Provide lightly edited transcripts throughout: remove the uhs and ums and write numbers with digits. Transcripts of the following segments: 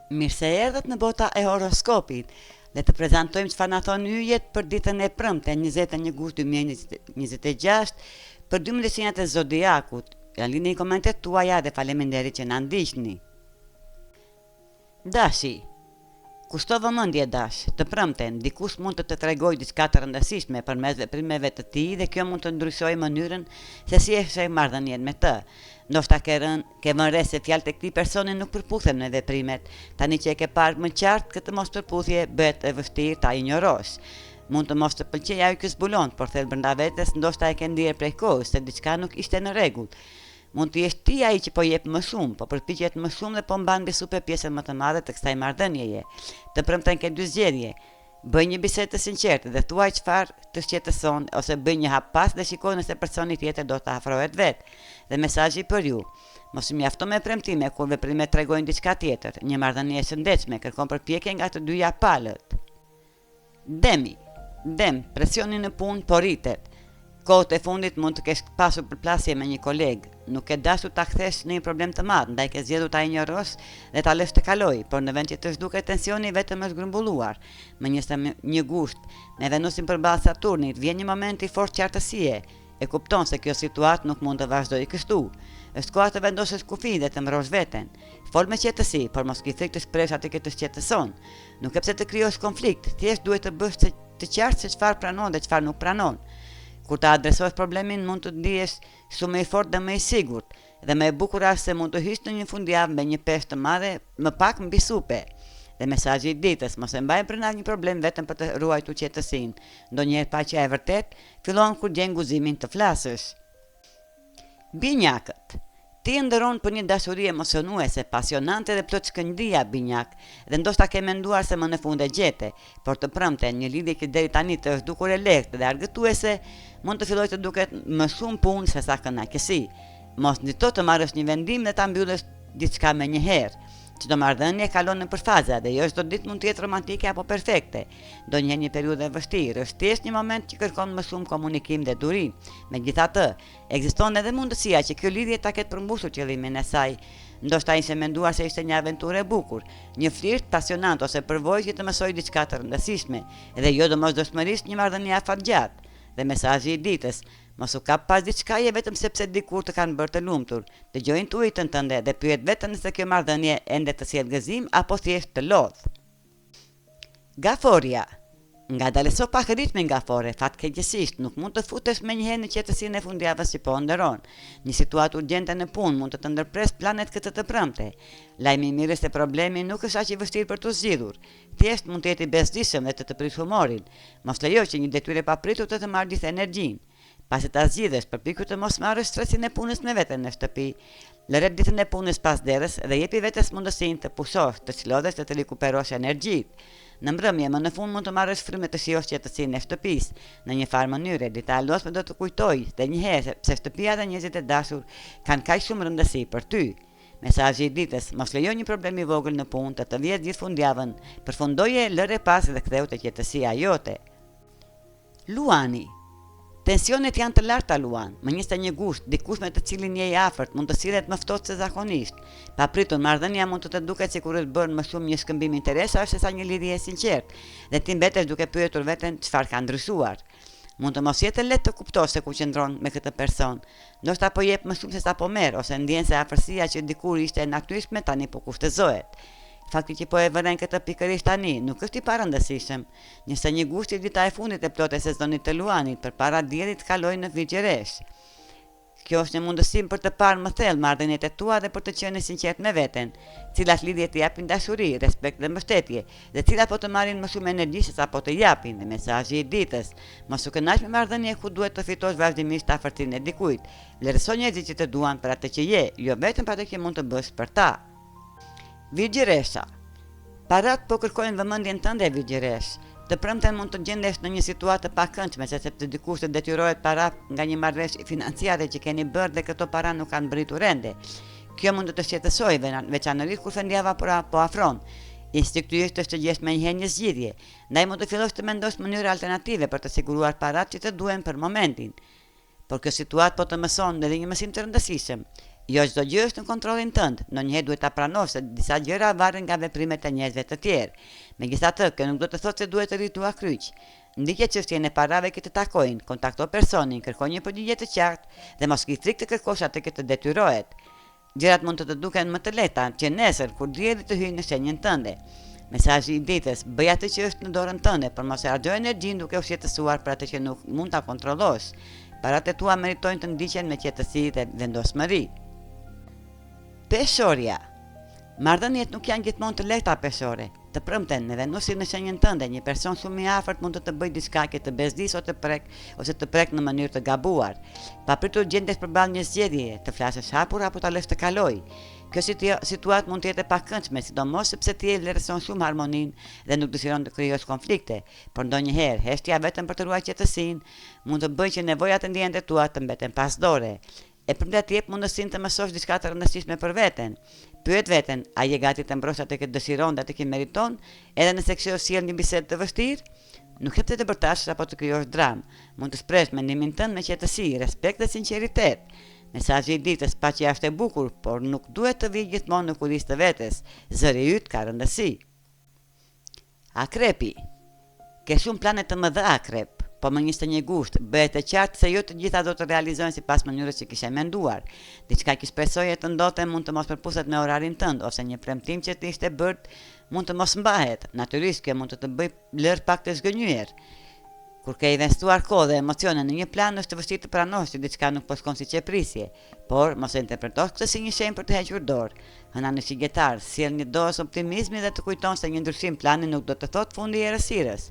Mirë se erdhët në bota e horoskopit. Le të prezantojmë çfarë na thon yjet për ditën e premte, 21 gusht 2026, për 12 sinjat e zodiakut. Ja lini komentet tuaja dhe faleminderit që na ndiqni. Dashi. Kushto vëmendje dash, të premten, dikush mund të të tregojë diçka të rëndësishme përmes veprimeve të tij dhe kjo mund të ndryshojë mënyrën se si e sheh marrëdhënien me të. Ndoshta ke vënë re se fjalët e këtij personi nuk përputhen me veprimet. Tani që e ke parë më qartë këtë mos përputhje, bëhet e vështirë ta injorosh. Mund të mos të pëlqejë ajo që zbulon, por thellë brenda vetes ndoshta e ke ndier prej kohës se diçka nuk ishte në rregull. Mund të jesh ti ai që po jep më shumë, po përpiqet më shumë dhe po mban mbi supe pjesën më të madhe të kësaj marrëdhënieje. Të premten ke dy zgjedhje. Bëj një bisedë të sinqertë dhe thuaj çfarë të shqetëson ose bëj një hap pas dhe shikoj nëse personi tjetër do të afrohet vet. Dhe mesazhi për ju. Mos u mjafto me premtime kur veprimet tregojnë diçka tjetër. Një marrëdhënie e shëndetshme kërkon përpjekje nga të dyja palët. Dem, presioni në punë po rritet. Kohët e fundit mund të kesh pasur përplasje me një koleg, nuk e dashur ta kthesh në një problem të madh, ndaj ke zgjedhur ta injorosh dhe ta lësh të kalojë, por në vend që të zhduket tensioni vetëm është grumbulluar. Me një gusht, me Venusin përballë Saturnit, vjen një moment i fortë qartësie. E kupton se kjo situatë nuk mund të vazhdojë kështu. Është koha të vendosësh kufi dhe të mbrosh veten. Fol me qetësi, por mos ki frikë të shpresh atë që të shqetëson. Nuk e pse të krijosh konflikt, thjesht duhet të bësh të qartë se çfarë pranon dhe çfarë nuk pranon. Kur ta adresosh problemin mund të ndihesh shumë më i fortë dhe më i sigurt, dhe më e bukur është se mund të hysh në një fundjavë me një peshë të madhe më pak mbi supe. Dhe mesazhi i ditës, mos e mbaj brenda një problem vetëm për të ruajtur qetësinë. Ndonjëherë paqja e vërtet fillon kur gjen guximin të flasësh. Binjakët. Ti ndëron për një dashuri emocionuese, pasionante dhe plot shkëndija binjak, dhe ndoshta ke menduar se më në fund e gjete, por të premten një lidhje që deri tani të është dukur e lehtë dhe argëtuese, mund të fillojë të duket më shumë punë se sa kënaqësi. Mos ndito të marrësh një vendim dhe ta mbyllësh diçka me një herë. Çdo marrëdhënie kalon nëpër faza dhe jo çdo ditë mund të jetë romantike apo perfekte. Ndonjëherë një periudhë e vështirë është thjesht një moment që kërkon më shumë komunikim dhe duri. Megjithatë, ekziston edhe mundësia që kjo lidhje ta ketë përmbushur qëllimin e saj. Ndoshta ai se menduar se ishte një aventurë e bukur, një flirt pasionant ose përvojë që të mësojë diçka të rëndësishme, dhe jo domosdoshmërisht një marrëdhënie afatgjatë. Dhe mesazhi i ditës, mos u kap pas diçkaje vetëm sepse dikur të kanë bërë të lumtur. Dëgjoj intuitën tënde dhe pyet veten nëse kjo marrëdhënie ende të sjell gëzim apo thjesht të lodh. Gaforia. Ngadalëso pak ritmin gafore, fatkeqësisht nuk mund të futesh menjëherë në qetësinë e fundjavës që po ndëron. Një situatë urgjente në punë mund të të ndërpres planet këtë të premte. Lajmi i mirë se problemi nuk është aq i vështirë për të zgjidhur. Thjesht mund të jetë i bezdishëm dhe të prish humorin. Mos lejo që një detyrë e papritur të marrë gjithë energjinë. Pasi ta zgjidhesh, përpiqu të mos marrësh stresin e punës me veten në shtëpi. Lëre ditën e punës pas derës dhe jepi vetes mundësinë të pushosh, të çlodhesh dhe të rikuperosh energjitë. Në mbrëmje, më në fund mund të marrësh frymë të shijosh qetësinë e shtëpisë. Në një farë mënyre, dita e lodhshme do të kujtojë dhe një herë se shtëpia dhe njerëzit e dashur kanë kaq shumë rëndësi për ty. Mesazhi i ditës, mos lejo një problem i vogël në punë të vjedh gjithë fundjavën. Përfundoje, lëre pas dhe ktheu te qetësia jote. Luani. Tensionet janë të larta Luan, më 21 gusht, dikush me të cilin je i afërt mund të sillet më ftohtë se zakonisht. Papritur marrëdhënia mund të duket sikur është bërë më shumë një shkëmbim interesash se sa një lidhje e sinqertë, dhe ti mbetesh duke pyetur veten çfarë ka ndryshuar. Mund të mos jetë lehtë të kuptosh se ku qëndron me këtë person. Ndoshta po jep më shumë se sa po merr, ose ndjen se afërsia që dikur ishte e natyrshme tani po kushtëzohet. Fakti që po e vëren këtë pikërisht tani nuk është i parëndësishëm. Nëse një gushti dita e fundit e plotë e sezonit të Luanit përpara diellit kaloi në Vigjeresh. Kjo është një mundësi për të parë më thellë marrëdhëniet e tua dhe për të qenë sinqert me veten, cilat lidhje të japin dashuri, respekt dhe mbështetje, dhe cilat po të marrin më shumë energji se sa po të japin. Dhe mesazhi i ditës, mos u kënaq me marrëdhënie ku duhet të fitosh vazhdimisht afërtinë e dikujt. Vlerëso njerëzit që të duan për atë që je, jo vetëm për atë që mund të bësh për ta. Vigjeresha. Parat po kërkojnë vëmendjen tënde Vigjeresh. Të premten mund të gjendesh në një situatë të pakëndshme sepse dikush të detyrohet para nga një marrëveshje financiare që keni bërë dhe këto para nuk kanë mbritur ende. Kjo mund të të shqetësojë veçanërisht kur fundjava po afron. Instinktivisht është të gjesh menjëherë një zgjidhje, ndaj mund të fillosh të mendosh mënyra alternative për të siguruar parat që të duhen për momentin. Por kjo situatë po të mëson edhe një mësim të rëndësishëm. Jo çdo gjë është në kontrollin tënd, ndonjëherë duhet ta pranosh se disa gjëra varen nga veprimet e njerëzve të tjerë. Megjithatë, kjo nuk do të thotë se duhet të rritua kryq. Ndikje çështjen e parave që të takojnë, kontakto personin, kërkoj një përgjigje të qartë dhe mos ki frikë të kërkosh atë që të detyrohet. Gjërat mund të të duken më të lehta që nesër kur dielli të hyjë në shenjën tënde. Mesazhi i ditës: bëj atë që është në dorën tënde, por mos e harxoj energjinë duke u shqetësuar për atë që nuk mund ta kontrollosh. Paratë tua meritojnë të ndiqen me qetësi dhe vendosmëri. Peshorja. Marrëdhëniet nuk janë gjithmonë të lehta peshore. Të premten me vendosin në shenjën tënde, një person shumë i afërt mund të bëjë diçka që të bezdis ose të prek në mënyrë të gabuar. Papritur gjendesh përballë një zgjedhjeje, të flasësh hapur apo ta lësh të kalojë. Kjo situatë mund të jetë e pakëndshme, sidomos sepse ti e vlerëson shumë harmoninë dhe nuk dëshiron të krijosh konflikte, por ndonjëherë heshtja vetëm për të ruajtur qetësinë mund të bëjë që nevojat e ndjenjave tua të mbeten pasdore. E përndet të jep mundësinë të mësosh diçka të rëndësishme për veten. Pyet veten, a je gati të mbrosh atë që dëshiron dhe atë që meriton, edhe nëse kjo sjell një bisedë të vështirë? Nuk jep të bërtash apo të krijosh dramë. Mund të shpresh mendimin tënd me qetësi, respekt dhe sinqeritet. Mesazhi i ditës: paqja është e bukur, por nuk duhet të vijë gjithmonë në kulisë të vetes. Zëri yt ka rëndësi. Akrepi. Ke shumë plane të mëdha akrep, po më 21 gusht, bëhet e qartë se jo të gjitha do të realizohen sipas mënyrës që kishe menduar. Diçka që shpresoje të ndodhte mund të mos përpuset me orarin tënd, ose një premtim që të ishte bërt mund të mos mbahet. Natyrisht kjo mund të të bëjë lër pak të zgënjyer. Kur ke investuar kohë dhe emocione në një plan, është të vështirë të pranosh që diçka nuk po shkon siç e prisje, por mos e interpretosh këtë si një shenjë për të hequr dorë. Hëna në shigjetar, sjell një dozë optimizmi dhe të kujton se një ndryshim plani nuk do të thotë fundi i errësirës.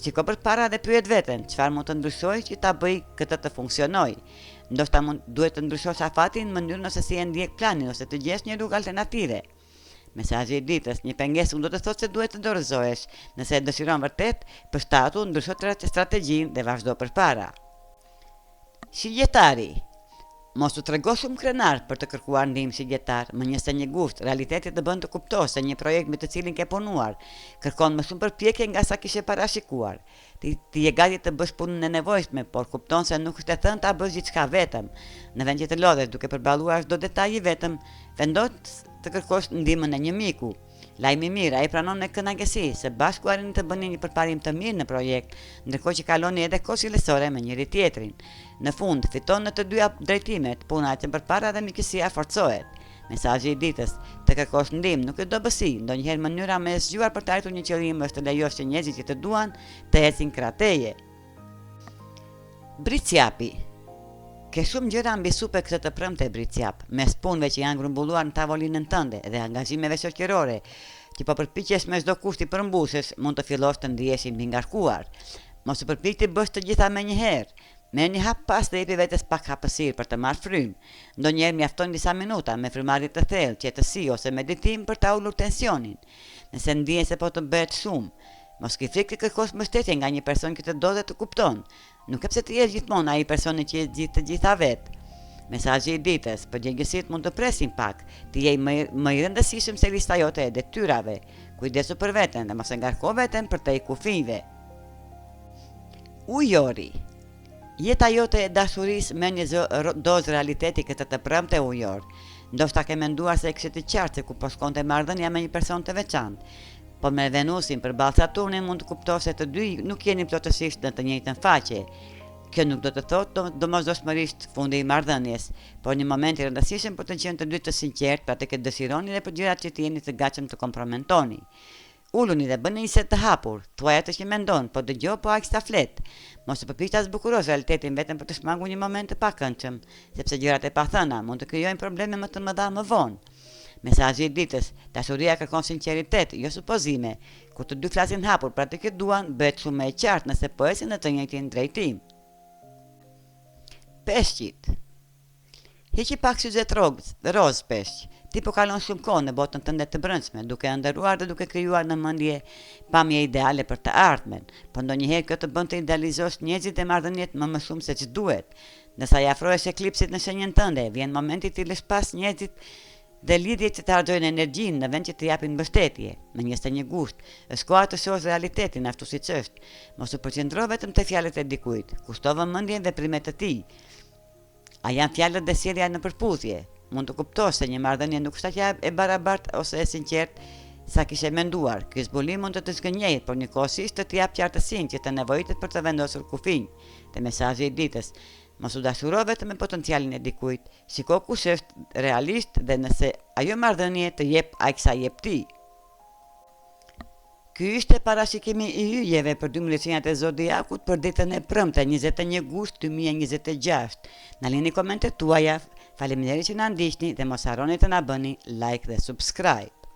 Shiko përpara dhe pyet veten, çfarë mund të ndryshoj që ta bëj këtë të funksionojë. Ndoshta duhet të ndryshosh afatin në mënyrën se si e ndjek planin ose të gjesh një rrugë alternative. Mesazhi i ditës: një pengesë nuk do të thotë se duhet të dorëzohesh. Nëse e dëshiron vërtet, përshtatu ndrysho strategjinë dhe vazhdo përpara. Shigjetari. Mos u trego shumë krenar për të kërkuar ndihmë shigjetar, më 21 gusht, realiteti të bën të kuptosh se një projekt me të cilin ke punuar kërkon më shumë përpjekje nga sa kishe parashikuar. Ti je gati të bësh punën e nevojshme, por kupton se nuk është e thënë ta bësh gjithçka vetëm. Në vend që të lodhesh duke përballuar çdo detaj i vetëm, vendos të kërkosh ndihmën e një miku. Lajmi i mirë, ai pranon me kënaqësi se bashku arrini të bëni një përparim të mirë në projekt, ndërkohë që kaloni edhe kohë cilësore me njëri tjetrin. Në fund, fiton në të dyja drejtimet, puna e përpara dhe mikësia forcohet. Mesazhi i ditës: të kërkosh ndihmë nuk është dobësi, ndonjëherë mënyra më e zgjuar për të arritur një qëllim është të lejosh që njerëzit që të duan të ecin krah teje. Bricjapi. Ke shumë gjëra mbi supe këtë të premte bricjap, mes punëve që janë grumbulluar në tavolinën tënde dhe angazhimeve shoqërore, që po përpiqesh me çdo kusht i përmbusësh, mund të fillosh të ndihesh i ngarkuar. Mos u përpiq të bësh të gjitha menjëherë. Merr një hap pas dhe jepi vetes pak hapësirë për të marrë frymë. Ndonjëherë mjafton disa minuta me frymarrje të thellë, qetësi ose meditim për ta ulur tensionin. Nëse ndihen se po të bëhet shumë, mos ke frikë të kërkosh mbështetje nga një person që të do dhe të kupton. Nuk e pse të jesh gjithmonë ai personi që e gjithë të gjitha vet. Mesazhi i ditës: përgjegjësitë mund të presin pak, ti je më i rëndësishëm se lista jote e detyrave. Kujdesu për veten dhe mos e ngarko veten për te kufive. Ujori. Jeta jote e dashurisë me një dozë realiteti këtë të premte ujor. Ndoshta ke menduar se kishte të qartë se ku po shkonte marrëdhënia me një person të veçantë. Po me Venusin përballë Saturnin mund të kuptosh se të dy nuk jeni plotësisht në të njëjtën faqe. Kjo nuk do të thotë domosdoshmërisht fundi i marrëdhënies, por një moment i rëndësishëm për të qenë të dy të sinqertë për atë që dëshironi dhe për gjërat që jeni të gatshëm të komprometoni. Uluni dhe bëni një set të hapur, thuaj atë që mendon, po dëgjoj po aq staflet. Mos të përpiq ta zbukurosh realitetin vetëm për të shmangur një moment të pakëndshëm, sepse gjërat e pathëna mund të krijojnë probleme më të mëdha më vonë. Mesazhi i ditës: dashuria kërkon sinqeritet, jo supozime. Kur të dy flasin hapur për atë që duan, bëhet shumë më e qartë nëse po ecin në të njëjtin drejtim. Peshqit. Hiqi pak syzet roz peshq. Ti po kalon shumë kohë në botën tënde të brendshme, duke ndëruar dhe duke krijuar në mendje pamje ideale për të ardhmen, por ndonjëherë kjo të bën të idealizosh njerëzit e marrëdhëniet më shumë se ç'duhet. Nësa i afrohesh eklipsit në shenjën tënde, vjen momenti ti lësh pas njerëzit dhe lidhjet që të harxojnë energjinë në vend që të japin mbështetje. Me 21 gusht, është koha të shohësh realitetin ashtu siç është. Mos u përqendro vetëm te fjalët e dikujt, kushto vëmendjen veprimet të tij. A janë fjalët dhe sjellja në përputhje? mund të kuptosh se një marrëdhënie nuk është aq e barabartë ose e sinqertë sa kishe menduar. Ky zbulim mund të të zgënjejë, por njëkohësisht të të jap qartësinë që të nevojitet për të vendosur kufij. Te mesazhi i ditës: mos u dashuro vetëm me potencialin e dikujt, shiko kush është realist dhe nëse ajo marrëdhënie të jep aq sa jep ti. Ky ishte parashikimi i yjeve për 12 sinjat e zodiakut për ditën e premte 21 gusht 2026. Na lini komentet tuaja. Faleminderit që na ndiqni dhe mos harroni të na bëni like dhe subscribe.